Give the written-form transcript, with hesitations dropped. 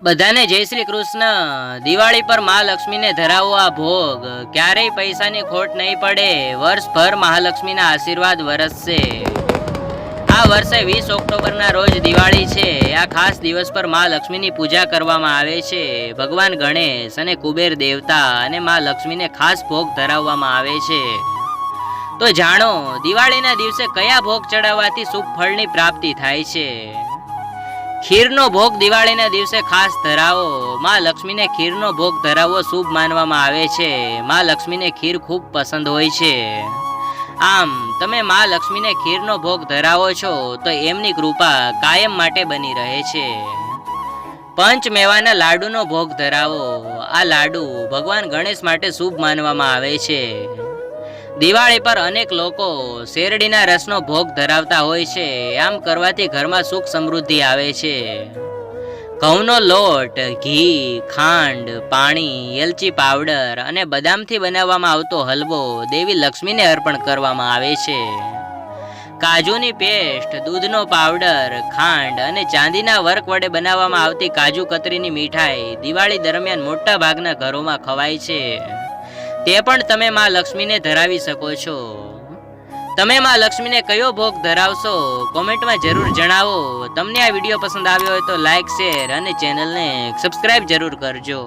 બધાને જય શ્રી કૃષ્ણ। દિવાળી પર મહાલક્ષ્મીને ધરાવો આ ભોગ, ક્યારેય પૈસાની ખોટ નહીં પડે, વર્ષભર મહાલક્ષ્મીના આશીર્વાદ વરસશે। આ વર્ષે 20 ઓક્ટોબરના રોજ દિવાળી છે। આ ખાસ દિવસ પર મહાલક્ષ્મીની પૂજા કરવામાં આવે છે। ભગવાન ગણેશ અને કુબેર દેવતા અને મહાલક્ષ્મીને ખાસ ભોગ ધરાવવામાં આવે છે। તો જાણો દિવાળીના દિવસે કયા ભોગ ચડાવવાથી શુભ ફળની પ્રાપ્તિ થાય છે। ખીરનો ભોગ દિવાળીના દિવસે ખાસ ધરાવો। માં લક્ષ્મીને ખીરનો ભોગ ધરાવવો શુભ માનવામાં આવે છે। માં લક્ષ્મીને ખીર ખૂબ પસંદ હોય છે। આમ તમે માં લક્ષ્મીને ખીરનો ભોગ ધરાવો છો તો એમની કૃપા કાયમ માટે બની રહે છે। પંચ મેવાના લાડુનો ભોગ ધરાવો। આ લાડુ ભગવાન ગણેશ માટે શુભ માનવામાં આવે છે। દિવાળી પર અનેક લોકો શેરડીના રસનો ભોગ ધરાવતા હોય છે। આમ કરવાથી ઘરમાં સુખ સમૃદ્ધિ આવે છે। ઘઉંનો લોટ, ઘી, ખાંડ, પાણી, એલચી પાવડર અને બદામથી બનાવવામાં આવતો હલવો દેવી લક્ષ્મીને અર્પણ કરવામાં આવે છે। કાજુની પેસ્ટ, દૂધનો પાવડર, ખાંડ અને ચાંદીના વર્ક વડે બનાવવામાં આવતી કાજુ કતરીની મીઠાઈ દિવાળી દરમિયાન મોટા ભાગના ઘરોમાં ખવાય છે। તે પણ તમે માં લક્ષ્મીને ધરાવી શકો છો। તમે માં લક્ષ્મીને કયો ભોગ ધરાવશો કોમેન્ટમાં જરૂર જણાવો। તમને આ વિડીયો પસંદ આવ્યો હોય તો લાઈક, શેર અને ચેનલને સબસ્ક્રાઇબ જરૂર કરજો।